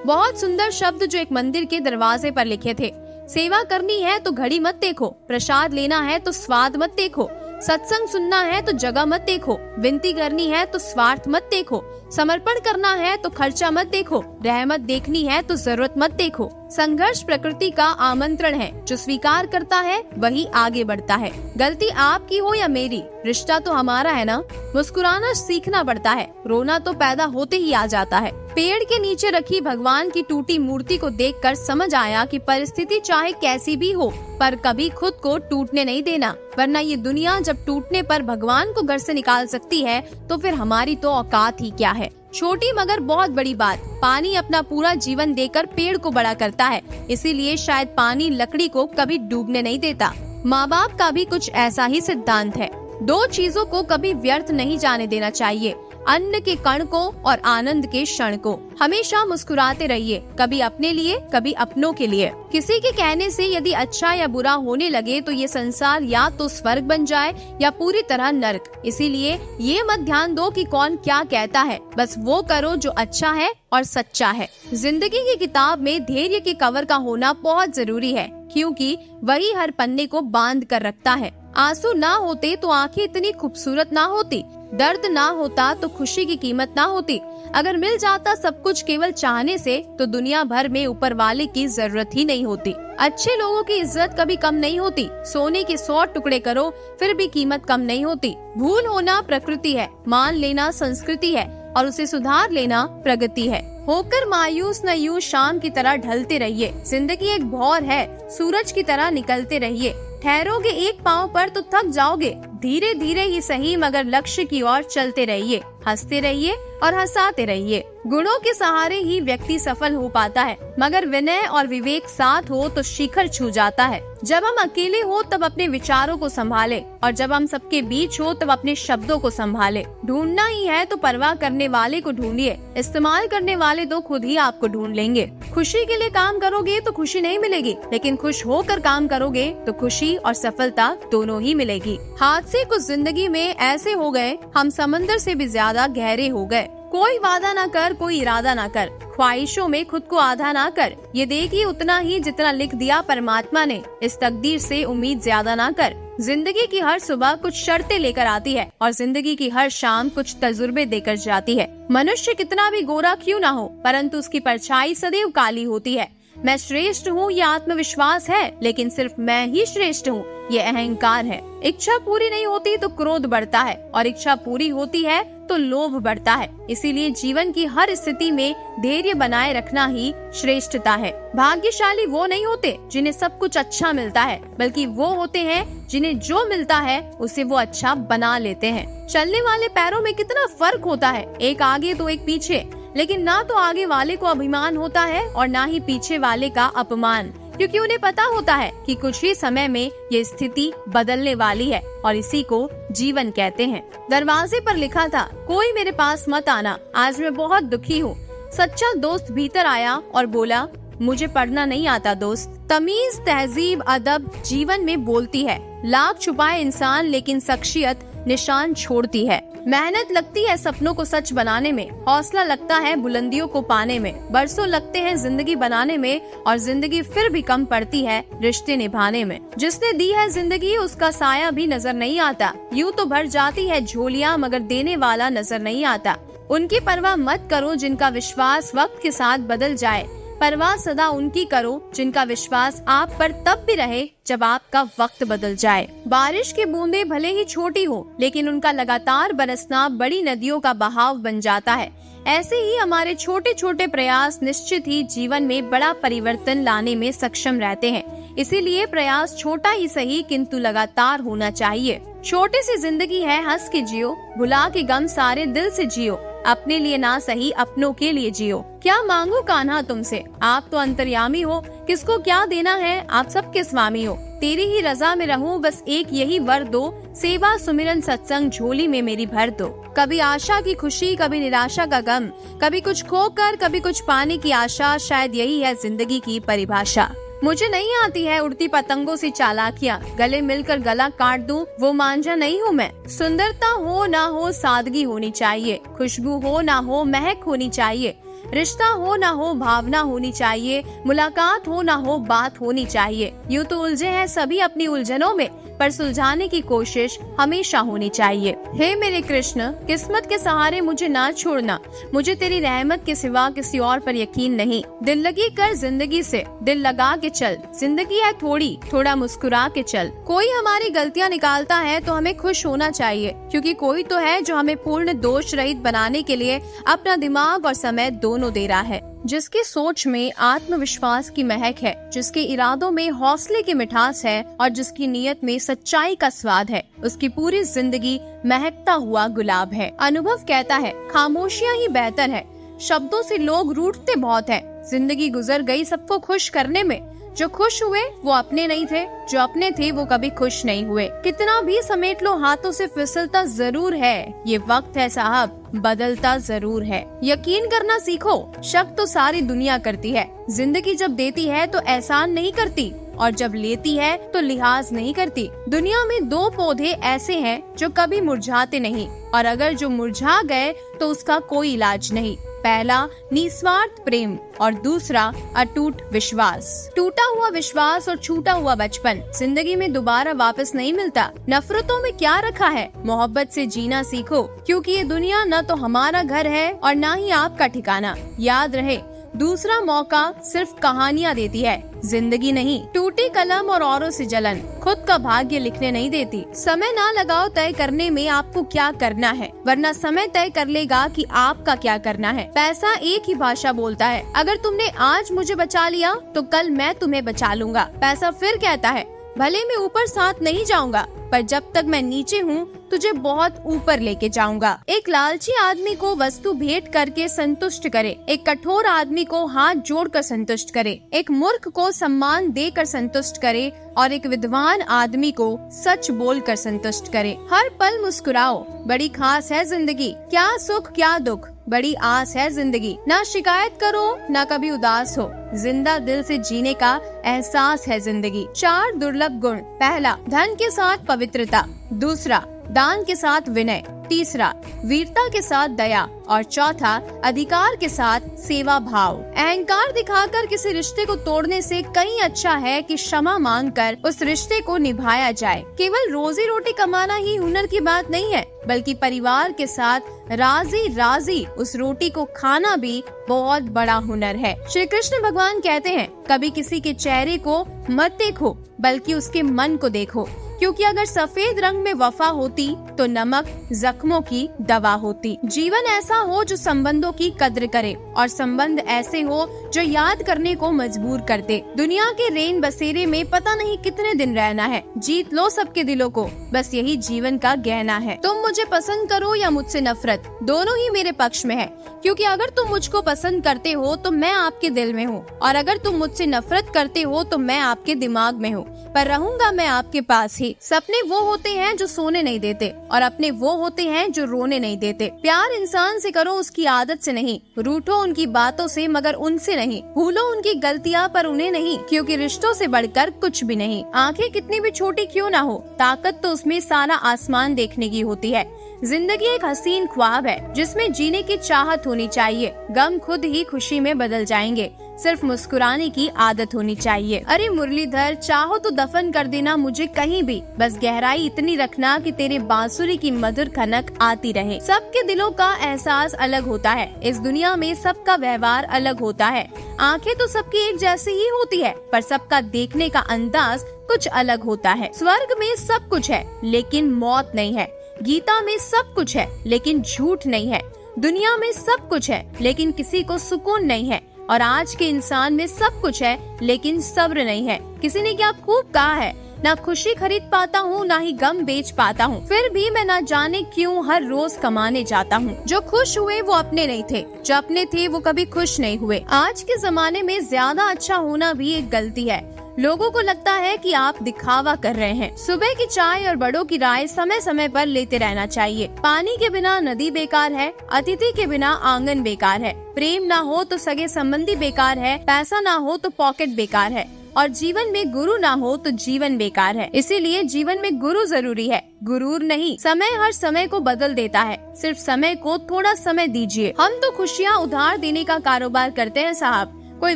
बहुत सुंदर शब्द जो एक मंदिर के दरवाजे पर लिखे थे। सेवा करनी है तो घड़ी मत देखो, प्रसाद लेना है तो स्वाद मत देखो, सत्संग सुनना है तो जगह मत देखो, विनती करनी है तो स्वार्थ मत देखो, समर्पण करना है तो खर्चा मत देखो, रहमत देखनी है तो जरूरत मत देखो। संघर्ष प्रकृति का आमंत्रण है, जो स्वीकार करता है वही आगे बढ़ता है। गलती आपकी हो या मेरी, रिश्ता तो हमारा है ना। मुस्कुराना सीखना पड़ता है, रोना तो पैदा होते ही आ जाता है। पेड़ के नीचे रखी भगवान की टूटी मूर्ति को देखकर समझ आया कि परिस्थिति चाहे कैसी भी हो, पर कभी खुद को टूटने नहीं देना, वरना ये दुनिया जब टूटने पर भगवान को घर से निकाल सकती है तो फिर हमारी तो औकात ही क्या है। छोटी मगर बहुत बड़ी बात, पानी अपना पूरा जीवन देकर पेड़ को बड़ा करता है, इसीलिए शायद पानी लकड़ी को कभी डूबने नहीं देता। माँ बाप का भी कुछ ऐसा ही सिद्धांत है। दो चीजों को कभी व्यर्थ नहीं जाने देना चाहिए, अन्न के कण को और आनंद के क्षण को। हमेशा मुस्कुराते रहिए, कभी अपने लिए कभी अपनों के लिए। किसी के कहने से यदि अच्छा या बुरा होने लगे तो ये संसार या तो स्वर्ग बन जाए या पूरी तरह नर्क। इसीलिए ये मत ध्यान दो कि कौन क्या कहता है, बस वो करो जो अच्छा है और सच्चा है। जिंदगी की किताब में धैर्य के कवर का होना बहुत जरूरी है, क्योंकि वही हर पन्ने को बांध कर रखता है। आंसू ना होते तो आंखें इतनी खूबसूरत ना होती, दर्द ना होता तो खुशी की कीमत ना होती। अगर मिल जाता सब कुछ केवल चाहने से तो दुनिया भर में ऊपर वाले की जरूरत ही नहीं होती। अच्छे लोगों की इज्जत कभी कम नहीं होती, सोने के 100 टुकड़े करो फिर भी कीमत कम नहीं होती। भूल होना प्रकृति है, मान लेना संस्कृति है और उसे सुधार लेना प्रगति है। होकर मायूस न यूं शाम की तरह ढलते रहिए, जिंदगी एक भौर है, सूरज की तरह निकलते रहिए। ठहरोगे एक पाँव पर तो थक जाओगे, धीरे धीरे ही सही मगर लक्ष्य की ओर चलते रहिए। हंसते रहिए और हंसाते रहिए। गुणों के सहारे ही व्यक्ति सफल हो पाता है, मगर विनय और विवेक साथ हो तो शिखर छू जाता है। जब हम अकेले हो तब अपने विचारों को संभाले और जब हम सबके बीच हो तब अपने शब्दों को संभाले। ढूंढना ही है तो परवाह करने वाले को ढूंढिए, इस्तेमाल करने वाले तो खुद ही आपको ढूंढ लेंगे। खुशी के लिए काम करोगे तो खुशी नहीं मिलेगी, लेकिन खुश होकर काम करोगे तो खुशी और सफलता दोनों ही मिलेगी। हादसे कुछ जिंदगी में ऐसे हो गए, हम समंदर से भी ज्यादा गहरे हो गए। कोई वादा ना कर, कोई इरादा ना कर, ख्वाहिशों में खुद को आधा ना कर। ये देगी उतना ही जितना लिख दिया परमात्मा ने, इस तकदीर से उम्मीद ज्यादा ना कर। जिंदगी की हर सुबह कुछ शर्तें लेकर आती है और जिंदगी की हर शाम कुछ तजुर्बे देकर जाती है। मनुष्य कितना भी गोरा क्यों ना हो, परंतु उसकी परछाई सदैव काली होती है। मैं श्रेष्ठ हूँ ये आत्मविश्वास है, लेकिन सिर्फ मैं ही श्रेष्ठ हूँ ये अहंकार है। इच्छा पूरी नहीं होती तो क्रोध बढ़ता है और इच्छा पूरी होती है तो लोभ बढ़ता है। इसीलिए जीवन की हर स्थिति में धैर्य बनाए रखना ही श्रेष्ठता है। भाग्यशाली वो नहीं होते जिन्हें सब कुछ अच्छा मिलता है, बल्कि वो होते हैं जिन्हें जो मिलता है उसे वो अच्छा बना लेते हैं। चलने वाले पैरों में कितना फर्क होता है, एक आगे तो एक पीछे, लेकिन ना तो आगे वाले को अभिमान होता है और ना ही पीछे वाले का अपमान, क्योंकि उन्हें पता होता है कि कुछ ही समय में ये स्थिति बदलने वाली है और इसी को जीवन कहते हैं। दरवाजे पर लिखा था, कोई मेरे पास मत आना, आज मैं बहुत दुखी हूँ। सच्चा दोस्त भीतर आया और बोला, मुझे पढ़ना नहीं आता दोस्त। तमीज, तहजीब, अदब जीवन में बोलती है। लाख छुपाए इंसान लेकिन शख्सियत निशान छोड़ती है। मेहनत लगती है सपनों को सच बनाने में, हौसला लगता है बुलंदियों को पाने में, बरसों लगते हैं जिंदगी बनाने में और जिंदगी फिर भी कम पड़ती है रिश्ते निभाने में। जिसने दी है जिंदगी उसका साया भी नजर नहीं आता। यूं तो भर जाती है झोलियां मगर देने वाला नजर नहीं आता। उनकी परवाह मत करो जिनका विश्वास वक्त के साथ बदल जाए, परवाह सदा उनकी करो जिनका विश्वास आप पर तब भी रहे जब आपका वक्त बदल जाए। बारिश की बूंदें भले ही छोटी हो, लेकिन उनका लगातार बरसना बड़ी नदियों का बहाव बन जाता है। ऐसे ही हमारे छोटे छोटे प्रयास निश्चित ही जीवन में बड़ा परिवर्तन लाने में सक्षम रहते हैं। इसीलिए प्रयास छोटा ही सही किंतु लगातार होना चाहिए। छोटी सी जिंदगी है, हंस के जियो, भुला के गम सारे दिल से जियो, अपने लिए ना सही अपनों के लिए जियो। क्या मांगू कान्हा तुमसे, आप तो अंतर्यामी हो, किसको क्या देना है, आप सबके स्वामी हो। तेरी ही रजा में रहूं, बस एक यही वर दो, सेवा सुमिरन सत्संग झोली में मेरी भर दो। कभी आशा की खुशी, कभी निराशा का गम, कभी कुछ खोकर कभी कुछ पाने की आशा, शायद यही है जिंदगी की परिभाषा। मुझे नहीं आती है उड़ती पतंगों सी चालाकियाँ, गले मिलकर गला काट दूं वो मांझा नहीं हूँ मैं। सुंदरता हो ना हो सादगी होनी चाहिए, खुशबू हो ना हो महक होनी चाहिए, रिश्ता हो ना हो भावना होनी चाहिए, मुलाकात हो ना हो बात होनी चाहिए। यूँ तो उलझे हैं सभी अपनी उलझनों में, पर सुलझाने की कोशिश हमेशा होनी चाहिए। हे मेरे कृष्ण, किस्मत के सहारे मुझे ना छोड़ना, मुझे तेरी रहमत के सिवा किसी और पर यकीन नहीं। दिल लगी कर जिंदगी से, दिल लगा के चल, जिंदगी है थोड़ी, थोड़ा मुस्कुरा के चल। कोई हमारी गलतियाँ निकालता है तो हमें खुश होना चाहिए, क्योंकि कोई तो है जो हमें पूर्ण दोष रहित बनाने के लिए अपना दिमाग और समय दोनों दे रहा है। जिसकी सोच में आत्मविश्वास की महक है, जिसके इरादों में हौसले की मिठास है और जिसकी नीयत में सच्चाई का स्वाद है, उसकी पूरी जिंदगी महकता हुआ गुलाब है। अनुभव कहता है खामोशियाँ ही बेहतर है, शब्दों से लोग रूठते बहुत हैं। जिंदगी गुजर गई सबको खुश करने में, जो खुश हुए वो अपने नहीं थे, जो अपने थे वो कभी खुश नहीं हुए। कितना भी समेट लो हाथों से फिसलता जरूर है, ये वक्त है साहब बदलता जरूर है। यकीन करना सीखो, शक तो सारी दुनिया करती है। जिंदगी जब देती है तो एहसान नहीं करती, और जब लेती है तो लिहाज नहीं करती। दुनिया में दो पौधे ऐसे हैं जो कभी मुरझाते नहीं, और अगर जो मुरझा गए तो उसका कोई इलाज नहीं। पहला निस्वार्थ प्रेम और दूसरा अटूट विश्वास। टूटा हुआ विश्वास और छूटा हुआ बचपन जिंदगी में दोबारा वापस नहीं मिलता। नफरतों में क्या रखा है, मोहब्बत से जीना सीखो, क्योंकि ये दुनिया न तो हमारा घर है और न ही आपका ठिकाना। याद रहे, दूसरा मौका सिर्फ कहानियाँ देती है, जिंदगी नहीं। टूटी कलम और औरों से जलन खुद का भाग्य लिखने नहीं देती। समय ना लगाओ तय करने में आपको क्या करना है, वरना समय तय कर लेगा कि आपका क्या करना है। पैसा एक ही भाषा बोलता है, अगर तुमने आज मुझे बचा लिया तो कल मैं तुम्हें बचा लूंगा। पैसा फिर कहता है, भले मैं ऊपर साथ नहीं जाऊंगा, पर जब तक मैं नीचे हूँ तुझे बहुत ऊपर लेके जाऊंगा। एक लालची आदमी को वस्तु भेंट करके संतुष्ट करे, एक कठोर आदमी को हाथ जोड़कर संतुष्ट करे, एक मूर्ख को सम्मान देकर संतुष्ट करे और एक विद्वान आदमी को सच बोलकर संतुष्ट करे। हर पल मुस्कुराओ, बड़ी खास है जिंदगी। क्या सुख क्या दुख, बड़ी आस है जिंदगी। ना शिकायत करो ना कभी उदास हो, जिंदा दिल से जीने का एहसास है जिंदगी। 4 दुर्लभ गुण। पहला, धन के साथ पवित्रता। दूसरा, दान के साथ विनय। तीसरा, वीरता के साथ दया। और चौथा, अधिकार के साथ सेवा भाव। अहंकार दिखाकर किसी रिश्ते को तोड़ने से कहीं अच्छा है कि क्षमा मांगकर उस रिश्ते को निभाया जाए। केवल रोजी रोटी कमाना ही हुनर की बात नहीं है, बल्कि परिवार के साथ राजी राजी उस रोटी को खाना भी बहुत बड़ा हुनर है। श्री कृष्ण भगवान कहते हैं, कभी किसी के चेहरे को मत देखो, बल्कि उसके मन को देखो, क्योंकि अगर सफेद रंग में वफा होती तो नमक जख्मों की दवा होती। जीवन ऐसा हो जो संबंधों की कद्र करे, और संबंध ऐसे हो जो याद करने को मजबूर कर दे। दुनिया के रेन बसेरे में पता नहीं कितने दिन रहना है, जीत लो सबके दिलों को, बस यही जीवन का गहना है। तुम मुझे पसंद करो या मुझसे नफरत, दोनों ही मेरे पक्ष में है, क्योंकि अगर तुम मुझको पसंद करते हो तो मैं आपके दिल में हूँ, और अगर तुम मुझसे नफरत करते हो तो मैं आपके दिमाग में हूँ, पर रहूंगा मैं आपके पास ही। सपने वो होते हैं जो सोने नहीं देते, और अपने वो होते हैं जो रोने नहीं देते। प्यार इंसान से करो उसकी आदत से नहीं, रूठो उनकी बातों से मगर उनसे नहीं, भूलो उनकी गलतियाँ पर उन्हें नहीं, क्योंकि रिश्तों से बढ़कर कुछ भी नहीं। आंखें कितनी भी छोटी क्यों ना हो, ताकत तो उसमें सारा आसमान देखने की होती है। जिंदगी एक हसीन ख्वाब है जिसमें जीने की चाहत होनी चाहिए। गम खुद ही खुशी में बदल जाएंगे, सिर्फ मुस्कुराने की आदत होनी चाहिए। अरे मुरलीधर, चाहो तो दफन कर देना मुझे कहीं भी, बस गहराई इतनी रखना कि तेरे बांसुरी की मधुर खनक आती रहे। सबके दिलों का एहसास अलग होता है, इस दुनिया में सबका व्यवहार अलग होता है। आंखें तो सबकी एक जैसी ही होती है, पर सबका देखने का अंदाज कुछ अलग होता है। स्वर्ग में सब कुछ है लेकिन मौत नहीं है, गीता में सब कुछ है लेकिन झूठ नहीं है, दुनिया में सब कुछ है लेकिन किसी को सुकून नहीं है, और आज के इंसान में सब कुछ है लेकिन सब्र नहीं है। किसी ने क्या खूब कहा है, ना खुशी खरीद पाता हूँ ना ही गम बेच पाता हूँ, फिर भी मैं ना जाने क्यों हर रोज कमाने जाता हूँ। जो खुश हुए वो अपने नहीं थे, जो अपने थे वो कभी खुश नहीं हुए। आज के जमाने में ज्यादा अच्छा होना भी एक गलती है। लोगों को लगता है कि आप दिखावा कर रहे हैं। सुबह की चाय और बड़ों की राय समय समय पर लेते रहना चाहिए। पानी के बिना नदी बेकार है, अतिथि के बिना आंगन बेकार है, प्रेम ना हो तो सगे संबंधी बेकार है, पैसा ना हो तो पॉकेट बेकार है, और जीवन में गुरु ना हो तो जीवन बेकार है। इसीलिए जीवन में गुरु जरूरी है, गुरूर नहीं। समय हर समय को बदल देता है, सिर्फ समय को थोड़ा समय दीजिए। हम तो खुशियाँ उधार देने का कारोबार करते हैं साहब, कोई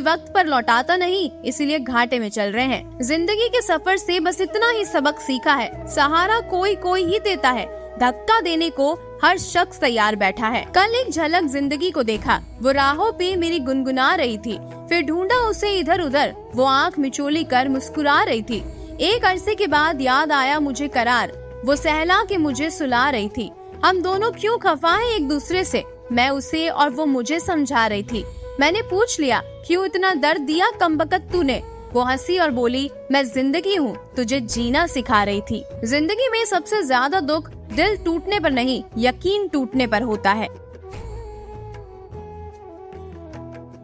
वक्त पर लौटाता नहीं, इसीलिए घाटे में चल रहे हैं। जिंदगी के सफर से बस इतना ही सबक सीखा है, सहारा कोई कोई ही देता है, धक्का देने को हर शख्स तैयार बैठा है। कल एक झलक जिंदगी को देखा, वो राहों पे मेरी गुनगुना रही थी, फिर ढूंढा उसे इधर उधर, वो आंख मिचोली कर मुस्कुरा रही थी। एक अरसे के बाद याद आया मुझे करार, वो सहला के मुझे सुला रही थी। हम दोनों क्यों खफा है एक दूसरे से, मैं उसे और वो मुझे समझा रही थी। मैंने पूछ लिया, क्यों इतना दर्द दिया कमबख्त तूने? वो हंसी और बोली, मैं जिंदगी हूँ, तुझे जीना सिखा रही थी। जिंदगी में सबसे ज्यादा दुख दिल टूटने पर नहीं, यकीन टूटने पर होता है।